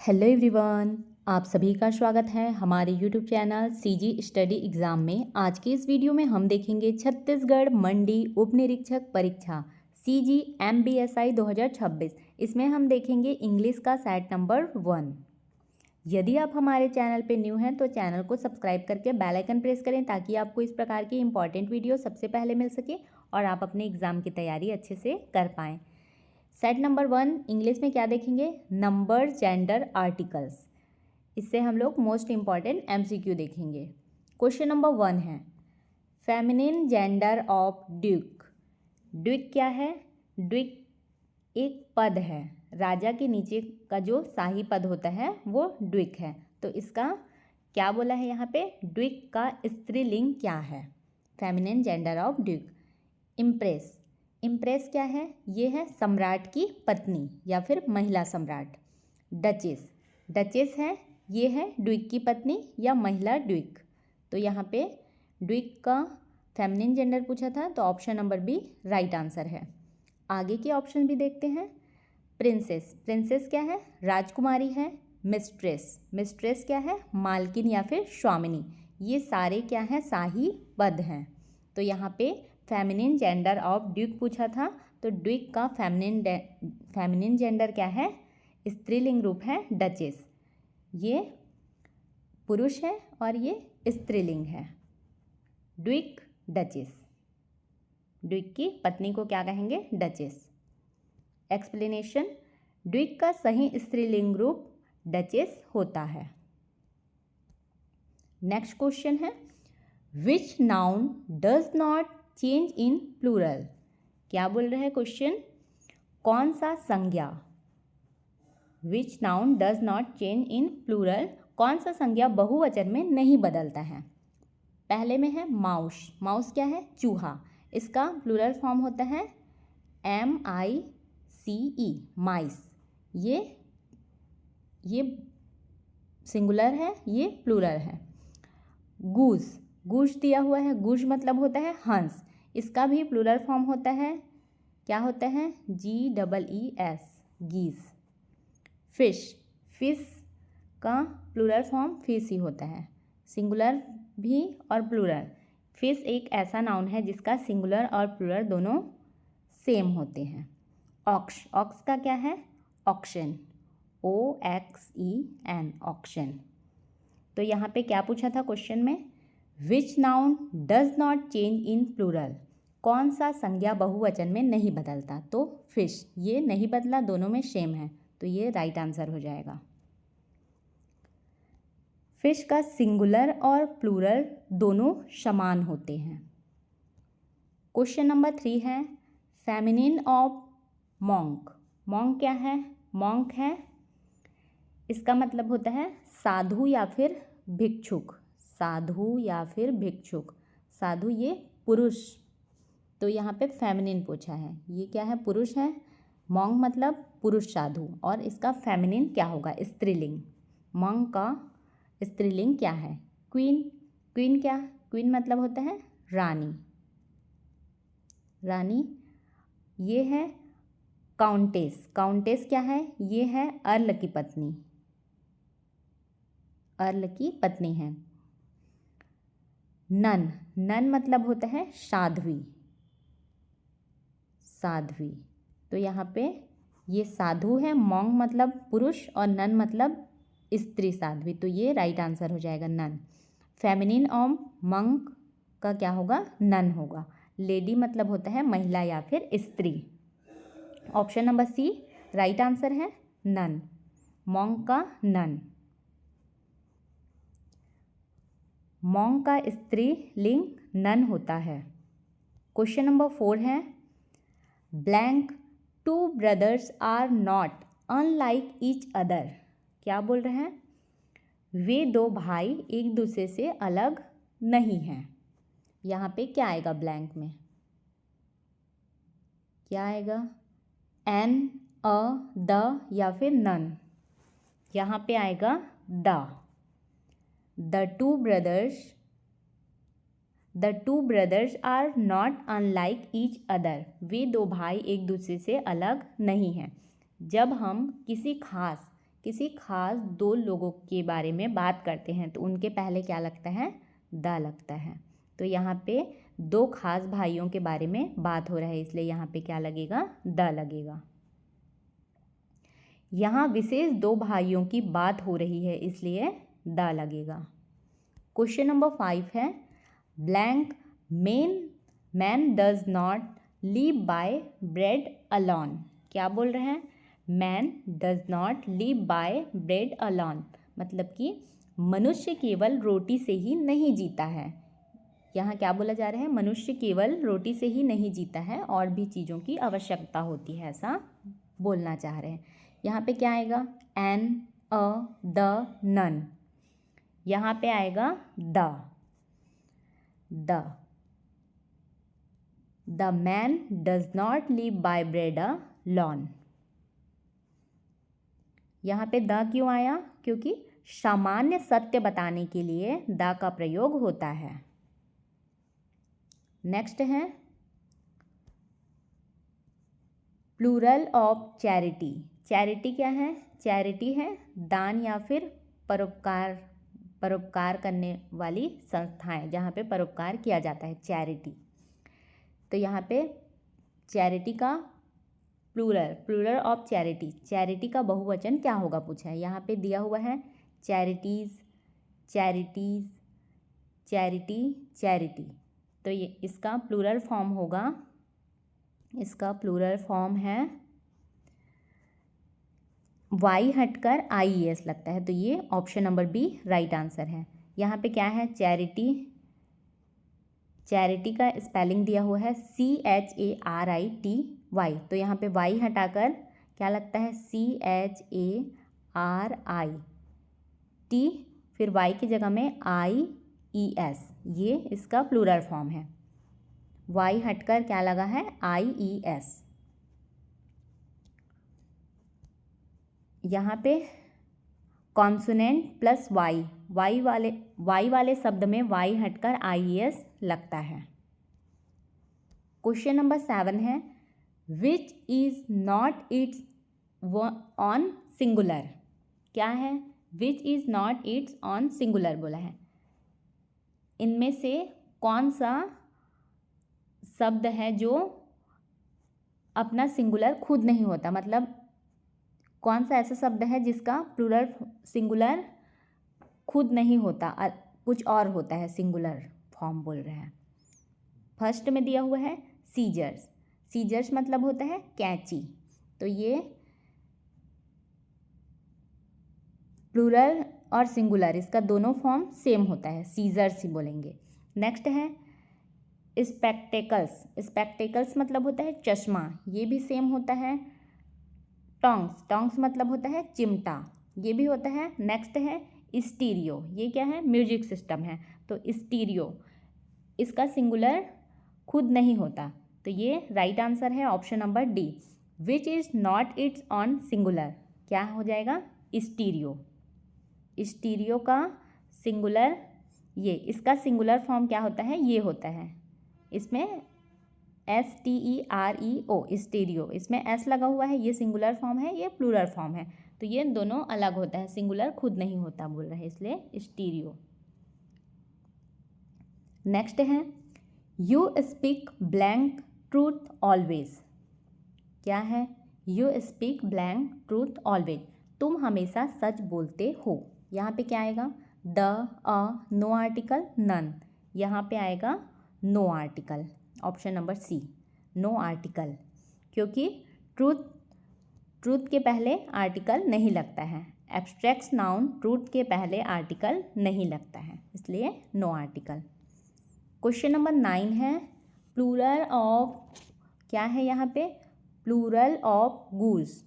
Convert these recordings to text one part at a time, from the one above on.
Hello everyone, आप सभी का स्वागत है हमारे YouTube channel CG study exam में। आज के इस वीडियो में हम देखेंगे छत्तीसगढ़ मंडी उप निरीक्षक परीक्षा सीजी MBSI 2026। इसमें हम देखेंगे इंग्लिश का सेट नंबर 1। यदि आप हमारे चैनल पे न्यू हैं तो चैनल को सब्सक्राइब करके बेल आइकन प्रेस करें ताकि आपको इस प्रकार की इंपॉर्टेंट वीडियो सबसे पहले मिल सके और आप अपने एग्ज़ाम की तैयारी अच्छे से कर पाएँ। सेट नंबर 1 इंग्लिश में क्या देखेंगे? Number, gender, articles. इससे हम लोग मोस्ट इम्पॉर्टेंट MCQ देखेंगे। क्वेश्चन नंबर 1 है feminine gender of Duke. Duke क्या है? ड्यूक एक पद है, राजा के नीचे का जो शाही पद होता है वो ड्यूक है। तो इसका क्या बोला है यहाँ पे? ड्यूक का स्त्रीलिंग क्या है? Feminine gender of Duke. Impress, impress क्या है? ये है सम्राट की पत्नी या फिर महिला सम्राट। डचेस, डचेस है, ये है ड्यूक की पत्नी या महिला ड्यूक। तो यहाँ पे ड्यूक का फेमिनिन जेंडर पूछा था तो option number B right answer है। आगे के ऑप्शन भी देखते हैं। प्रिंसेस, प्रिंसेस क्या है? राजकुमारी है। मिस्ट्रेस, मिस्ट्रेस क्या है? मालकिन या फिर स्वामिनी। ये सारे क्या हैं? शाही पद हैं। तो यहाँ पे फेमिनिन जेंडर ऑफ ड्यूक पूछा था तो ड्यूक का फेमिनिन जेंडर क्या है? स्त्रीलिंग रूप है डचेस। ये पुरुष है और ये स्त्रीलिंग है। Duke, duchess. ड्यूक की पत्नी को क्या कहेंगे? डचेस। एक्सप्लेनेशन, ड्यूक का सही स्त्रीलिंग रूप डचेस होता है। नेक्स्ट क्वेश्चन है which noun does not change in plural. क्या बोल रहा है क्वेश्चन? कौन सा संज्ञा, which noun does not change in plural, कौन सा संज्ञा बहुवचन में नहीं बदलता है? पहले में है माउस। माउस क्या है? चूहा। इसका प्लूरल फॉर्म होता है MICE, माइस। ये सिंगुलर है, ये प्लूरल है। गूज, गूज दिया हुआ है, गूज मतलब होता है हंस। इसका भी प्लूरल फॉर्म होता है, क्या होता है? GEES, गीज। फिश, फिश का प्लूरल फॉर्म फिश ही होता है, सिंगुलर भी और प्लूरल। फिश एक ऐसा नाउन है जिसका सिंगुलर और प्लूरल दोनों सेम होते हैं। ऑक्स, ऑक्स का क्या है? Oxen, OXEN, oxen. तो यहाँ पे क्या पूछा था क्वेश्चन में? Which noun does not change in plural, कौन सा संज्ञा बहुवचन में नहीं बदलता? तो फिश, ये नहीं बदला, दोनों में सेम है, तो ये राइट आंसर हो जाएगा। फिश का सिंगुलर और प्लूरल दोनों समान होते हैं। क्वेश्चन नंबर 3 है फेमिनिन ऑफ मॉन्क। मॉन्क क्या है? मॉन्क है, इसका मतलब होता है साधु या फिर भिक्षुक। साधु या फिर भिक्षुक। साधु ये पुरुष, तो यहाँ पे फेमिनिन पूछा है, ये क्या है? पुरुष है। मॉन्क मतलब पुरुष साधु, और इसका फेमिनिन क्या होगा? स्त्रीलिंग। मॉन्क का स्त्रीलिंग क्या है? क्वीन। क्वीन क्या? क्वीन मतलब होता है रानी। रानी। ये है काउंटेस। काउंटेस क्या है? ये है अर्ल की पत्नी। अर्ल की पत्नी है। नन, नन मतलब होता है साध्वी। साध्वी। तो यहाँ पे ये साधु है, मॉन्क मतलब पुरुष और नन मतलब स्त्री साध्वी, तो ये राइट आंसर हो जाएगा नन। फेमिनिन ऑफ मंक का क्या होगा? नन होगा। लेडी मतलब होता है महिला या फिर स्त्री। Option number C right answer है, नन। मॉन्क का नन। मॉन्क का स्त्रीलिंग नन होता है। क्वेश्चन नंबर 4 है blank two brothers are not unlike each other. क्या बोल रहे हैं? वे दो भाई एक दूसरे से अलग नहीं हैं। यहाँ पे क्या आएगा ब्लैंक में? क्या आएगा? एन, अ, द या फिर नन? यहाँ पे आएगा the. The two brothers are not unlike each other. वे दो भाई एक दूसरे से अलग नहीं हैं। जब हम किसी खास किसी खास दो लोगों के बारे में बात करते हैं तो उनके पहले क्या लगता है, द लगता है। तो यहाँ पे दो खास भाइयों के बारे में बात हो रहा है, इसलिए यहाँ पे क्या लगेगा, द लगेगा। यहाँ विशेष दो भाइयों की बात हो रही है, इसलिए द लगेगा। क्वेश्चन नंबर 5 है, blank man does not live by bread alone. क्या बोल रहे हैं, man does not live by bread alone, मतलब कि मनुष्य केवल रोटी से ही नहीं जीता है। यहाँ क्या बोला जा रहा है, मनुष्य केवल रोटी से ही नहीं जीता है, और भी चीज़ों की आवश्यकता होती है, ऐसा बोलना चाह रहे हैं। यहाँ पे क्या आएगा, एन, अ, द, नन। यहाँ पे आएगा the man does not live by bread alone. यहाँ पे द क्यों आया, क्योंकि सामान्य सत्य बताने के लिए द का प्रयोग होता है। नेक्स्ट है, प्लूरल ऑफ चैरिटी। चैरिटी क्या है, चैरिटी है दान या फिर परोपकार करने वाली संस्थाएं, जहाँ पे परोपकार किया जाता है, चैरिटी। तो यहाँ पे चैरिटी का प्लूरल ऑफ चैरिटी, चैरिटी का बहुवचन क्या होगा पूछा है। यहाँ पे दिया हुआ है चैरिटीज़, चैरिटी। तो ये इसका प्लूरल फॉर्म होगा, इसका प्लूरल फॉर्म है वाई हटकर IES लगता है, तो ये option number B right answer है। यहाँ पे क्या है, चैरिटी का स्पेलिंग दिया हुआ है CHARITY, तो यहाँ पे वाई हटाकर क्या लगता है, CHARIT, फिर वाई की जगह में IES, ये इसका प्लूरल फॉर्म है। वाई हटकर क्या लगा है, IES। यहाँ पे कॉन्सोनेंट प्लस वाई वाले शब्द में वाई हटकर IES लगता है। क्वेश्चन नंबर 7 है, which is not it's on singular. क्या है, which is not it's on singular बोला है। इनमें से कौन सा शब्द है जो अपना सिंगुलर खुद नहीं होता, मतलब कौन सा ऐसा शब्द है जिसका प्लूरल सिंगुलर खुद नहीं होता, कुछ और होता है, सिंगुलर फॉर्म बोल रहे हैं। फर्स्ट में दिया हुआ है सीजर्स मतलब होता है कैंची, तो ये प्लूरल और सिंगुलर इसका दोनों फॉर्म सेम होता है, सीजर्स ही बोलेंगे। नेक्स्ट है स्पेक्टेकल्स मतलब होता है चश्मा, ये भी सेम होता है। टोंग्स मतलब होता है चिमटा, ये भी होता है। नेक्स्ट है स्टीरियो, ये क्या है, म्यूजिक सिस्टम है, तो स्टीरियो इसका सिंगुलर खुद नहीं होता, तो ये राइट आंसर है option number D. Which is not it's on singular, क्या हो जाएगा, स्टीरियो का सिंगुलर, ये इसका सिंगुलर फॉर्म क्या होता है, ये होता है, इसमें STEREO स्टीरियो, इसमें S लगा हुआ है, ये सिंगुलर फॉर्म है, ये प्लूरल फॉर्म है, तो ये दोनों अलग होता है, सिंगुलर खुद नहीं होता बोल रहे हैं, इसलिए स्टीरियो। नेक्स्ट है you speak blank truth always. क्या है, you speak blank truth always, तुम हमेशा सच बोलते हो। यहाँ पे क्या आएगा, द, नो आर्टिकल, नन, यहाँ पे आएगा no article, option number C, no article, क्योंकि ट्रूथ के पहले आर्टिकल नहीं लगता है, एब्स्ट्रैक्ट नाउन ट्रूथ के पहले आर्टिकल नहीं लगता है, इसलिए नो आर्टिकल। क्वेश्चन नंबर 9 है प्लूरल ऑफ, क्या है यहाँ पे, प्लूरल ऑफ गूस।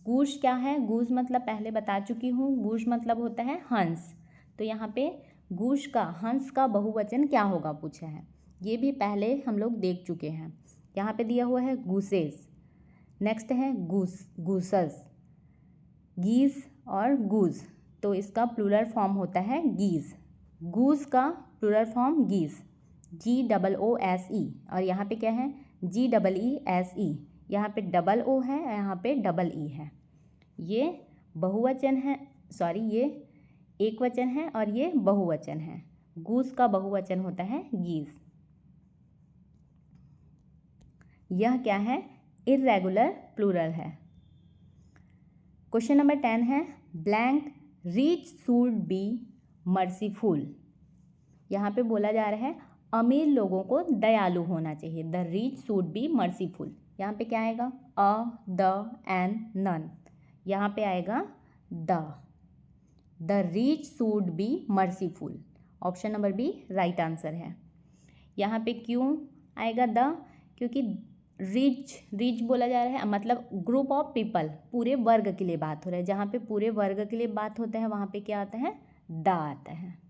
गूस क्या है, गूस मतलब पहले बता चुकी हूँ, गूस मतलब होता है हंस, तो यहाँ पे गूस का, हंस का बहुवचन क्या होगा पूछा है, ये भी पहले हम लोग देख चुके हैं। यहाँ पे दिया हुआ है गूसेस, नेक्स्ट है गूसस, गीस और गूज, तो इसका प्लूरल फॉर्म होता है गीज। गूस का प्लूरल फॉर्म गीस, GOOSE, और यहाँ पे क्या है, GEESE, यहाँ पे डबल ओ है, यहाँ पे डबल ई है, ये बहुवचन है, सॉरी ये एक वचन है और ये बहुवचन है। गूस का बहुवचन होता है गीज। यह क्या है? इर्रेगुलर प्लूरल है। क्वेश्चन नंबर 10 है blank rich should be merciful. यहाँ पे बोला जा रहा है अमीर लोगों को दयालु होना चाहिए। The rich should be merciful. यहाँ पे क्या आएगा? A, the, an, none. यहाँ पे आएगा the rich should be merciful. Option number B right answer है। यहाँ पे क्यों आएगा द? क्योंकि रिच बोला जा रहा है, मतलब ग्रुप ऑफ पीपल, पूरे वर्ग के लिए बात हो रहा है। जहाँ पे पूरे वर्ग के लिए बात होता है वहाँ पे क्या आता है? द आता है।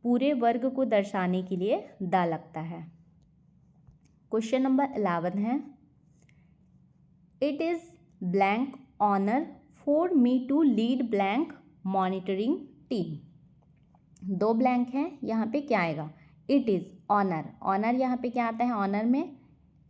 पूरे वर्ग को दर्शाने के लिए द लगता है। क्वेश्चन नंबर 11 है it is blank honour for me to lead blank monitoring team. दो ब्लैंक हैं, यहाँ पे क्या आएगा? It is honour. ऑनर यहाँ पे क्या आता है? ऑनर में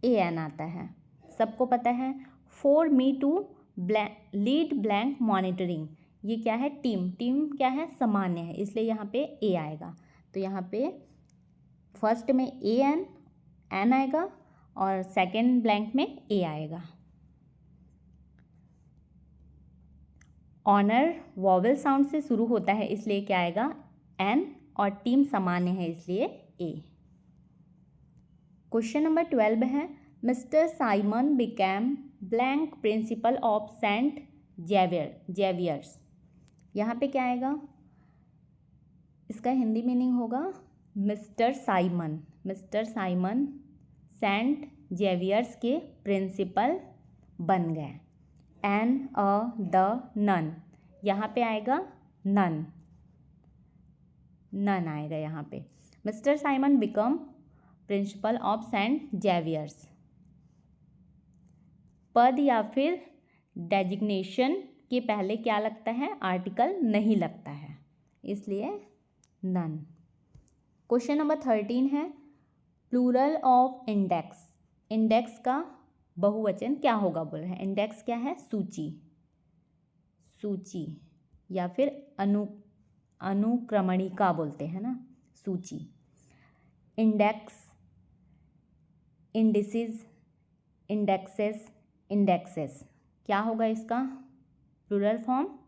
ए एन आता है, सबको पता है। For me to lead blank monitoring, ये क्या है? टीम। टीम क्या है? सामान्य है, इसलिए यहाँ पे ए आएगा। तो यहाँ पे फर्स्ट में ए एन आएगा और सेकेंड ब्लैंक में ए आएगा। ऑनर वॉवेल साउंड से शुरू होता है, इसलिए क्या आएगा? एन, और टीम सामान्य है इसलिए ए। क्वेश्चन नंबर 12 है mister Simon became blank principal of Saint Xavier's. यहाँ पे क्या आएगा? इसका हिंदी मीनिंग होगा मिस्टर साइमन सेंट जेवियर्स के प्रिंसिपल बन गए। An, a, the, none. यहाँ पे आएगा नन आएगा यहाँ पे। Mister Simon become principal of Saint Xavier's. पद या फिर डेजिग्नेशन के पहले क्या लगता है? आर्टिकल नहीं लगता है, इसलिए नन। क्वेश्चन नंबर 13 है प्लूरल ऑफ इंडेक्स। इंडेक्स का बहुवचन क्या होगा बोल रहे हैं? इंडेक्स क्या है? सूची या फिर अनुक्रमणिका बोलते हैं ना, सूची। इंडेक्स, इंडिसेस, इंडेक्सेस क्या होगा इसका प्लूरल फॉर्म?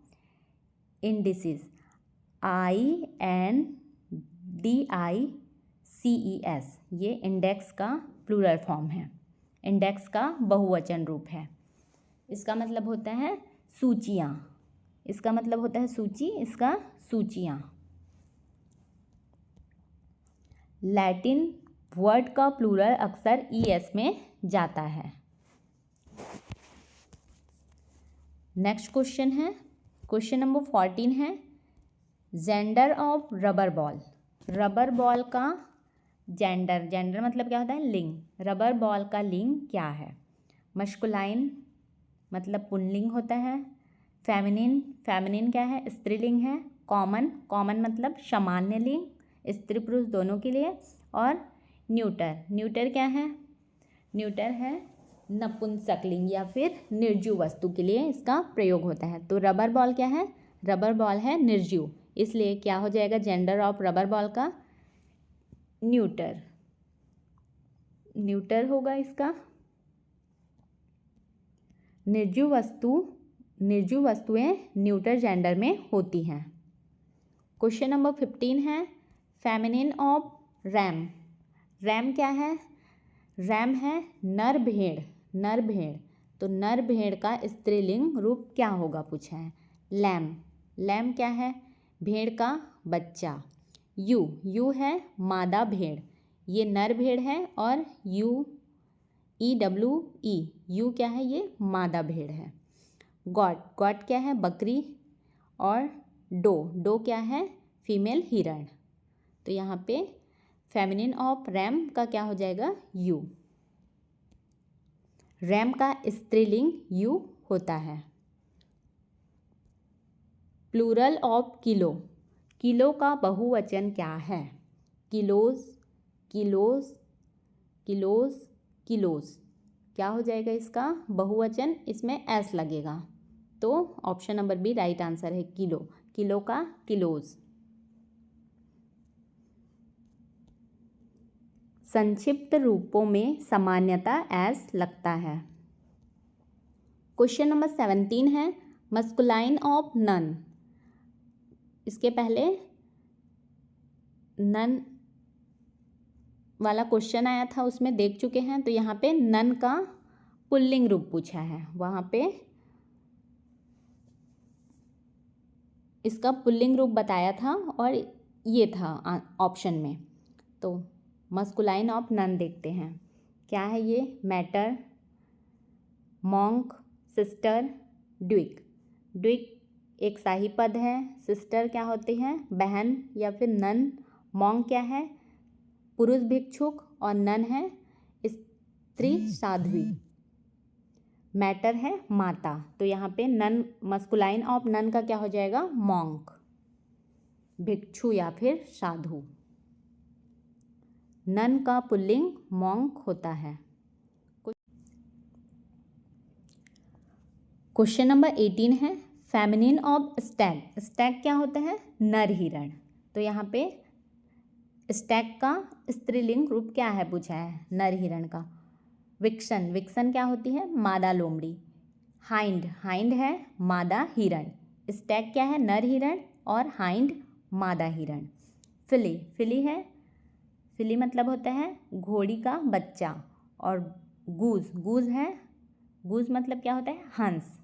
इंडिसेस, INDICES, ये इंडेक्स का प्लूरल फॉर्म है। इंडेक्स का बहुवचन रूप है। इसका मतलब होता है सूचियाँ। इसका मतलब होता है सूची, इसका सूचियाँ। लैटिन वर्ड का प्लूरल अक्सर ES में जाता है। नेक्स्ट क्वेश्चन है क्वेश्चन नंबर 14 है gender of rubber ball. Rubber ball का जेंडर मतलब क्या होता है? लिंग। रबर बॉल का लिंग क्या है? मस्कुलाइन मतलब पुल्लिंग होता है। फेमिनिन क्या है? स्त्रीलिंग है। कॉमन मतलब सामान्य लिंग, स्त्री पुरुष दोनों के लिए। और न्यूटर क्या है? न्यूटर है नपुंसकलिंग या फिर निर्जीव वस्तु के लिए इसका प्रयोग होता है। तो रबर बॉल क्या है? रबर बॉल है निर्जीव, इसलिए क्या हो जाएगा जेंडर ऑफ रबर बॉल का? न्यूटर होगा इसका। निर्जीव वस्तुएं न्यूटर जेंडर में होती हैं। क्वेश्चन नंबर 15 है फेमिनिन ऑफ रैम। रैम क्या है? रैम है नर भेड़। तो नर भेड़ का स्त्रीलिंग रूप क्या होगा पूछा है? लैम क्या है? भेड़ का बच्चा। यू है मादा भेड़, ये नर भेड़ है। और यू क्या है? ये मादा भेड़ है। गॉट क्या है? बकरी। और डो क्या है? फीमेल हिरण। तो यहाँ पे फेमिनिन ऑफ रैम का क्या हो जाएगा? यू। रैम का स्त्रीलिंग यू होता है। प्लूरल ऑफ किलो का बहुवचन क्या है? किलोज। क्या हो जाएगा इसका बहुवचन? इसमें एस लगेगा। तो option number B right answer है, किलो। किलो का किलोज। संक्षिप्त रूपों में सामान्यता एस लगता है। क्वेश्चन नंबर 17 है मस्कुलाइन ऑफ नन। इसके पहले नन वाला क्वेश्चन आया था, उसमें देख चुके हैं। तो यहाँ पे नन का पुल्लिंग रूप पूछा है, वहाँ पे इसका पुल्लिंग रूप बताया था और ये था ऑप्शन में। तो मस्कुलाइन ऑफ नन देखते हैं क्या है ये। Matter, monk, sister, duke. Duke एक शाही पद है, सिस्टर क्या होती है, बहन या फिर नन। मॉन्क क्या है, पुरुष भिक्षुक, और नन है स्त्री साध्वी। मैटर है माता। तो यहाँ पे नन, मस्कुलाइन ऑफ नन का क्या हो जाएगा, मॉन्क, भिक्षु या फिर साधु। नन का पुल्लिंग मॉन्क होता है। क्वेश्चन नंबर 18 है फेमिनिन ऑफ स्टैग। स्टैग क्या होता है, नर हिरण। तो यहाँ पे स्टैग का स्त्रीलिंग रूप क्या है पूछा है, नर हिरण का। विक्सन, विक्सन क्या होती है, मादा लोमड़ी। हाइंड, हाइंड है मादा हिरण। स्टैग क्या है, नर हिरण, और हाइंड मादा हिरण। फिली, फिली है, फिली मतलब होता है घोड़ी का बच्चा। और गूज, गूज है, गूज मतलब क्या होता है, हंस।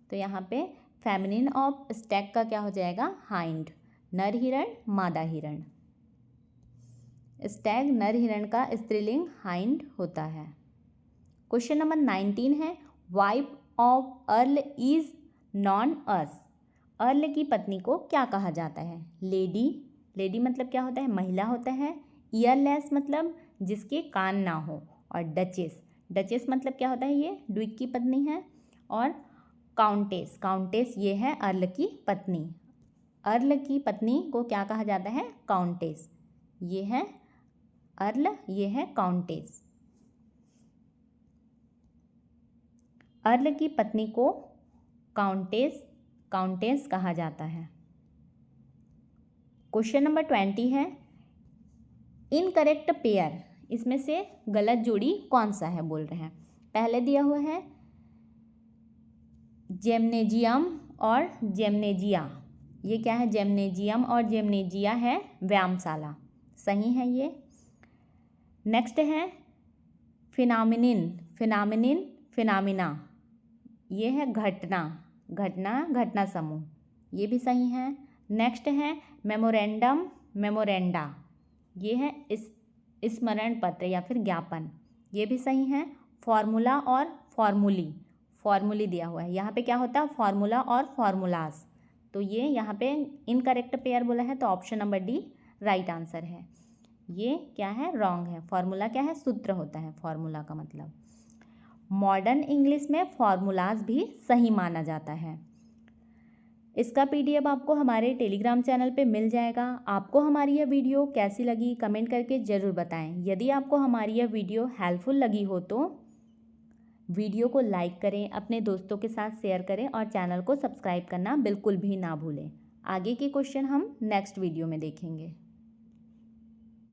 तो यहाँ पे फेमिनिन ऑफ स्टैग का क्या हो जाएगा, हाइंड, नर हिरण, मादा हिरण। स्टैग नर हिरण का स्त्रीलिंग हाइंड होता है। क्वेश्चन नंबर 19 है wife of earl is non us. Earl की पत्नी को क्या कहा जाता है, लेडी। लेडी मतलब क्या होता है, महिला होता है। ईयरलेस मतलब जिसके कान ना हो। और डचेस, डचेस मतलब क्या होता है, ये ड्विक की पत्नी है। और काउंटेस, काउंटेस ये है अर्ल की पत्नी। अर्ल की पत्नी को क्या कहा जाता है, काउंटेस। ये है अर्ल, ये है काउंटेस। अर्ल की पत्नी को काउंटेस, काउंटेस कहा जाता है। क्वेश्चन नंबर 20 है इनकरेक्ट पेयर। इसमें से गलत जोड़ी कौन सा है बोल रहे हैं। पहले दिया हुआ है जेमनेजियम और जेमनेजिया। ये क्या है, जेमनेजियम और जेमनेजिया है व्यायामशाला, सही है ये। नेक्स्ट है फिनामिनिन, फिनामिनिन, फिनामिना। ये है घटना, घटना, घटना समूह, ये भी सही है। नेक्स्ट है मेमोरेंडम, मेमोरेंडा। ये है स्मरण पत्र या फिर ज्ञापन, ये भी सही है। फॉर्मूला और फॉर्मूली, फॉर्मूली दिया हुआ है, यहाँ पे क्या होता है, फॉर्मूला और फॉर्मूलास। तो ये यहाँ पे इनकरेक्ट पेयर बोला है, तो option number D right answer है। ये क्या है, रॉन्ग है। फॉर्मूला क्या है, सूत्र होता है फॉर्मूला का मतलब। मॉडर्न इंग्लिश में फॉर्मूलाज भी सही माना जाता है। इसका पीडीएफ आपको हमारे टेलीग्राम चैनल पे मिल जाएगा। आपको हमारी यह वीडियो कैसी लगी कमेंट करके ज़रूर बताएं। यदि आपको हमारी यह वीडियो हेल्पफुल लगी हो तो वीडियो को लाइक करें, अपने दोस्तों के साथ शेयर करें और चैनल को सब्सक्राइब करना बिल्कुल भी ना भूलें। आगे के क्वेश्चन हम नेक्स्ट वीडियो में देखेंगे।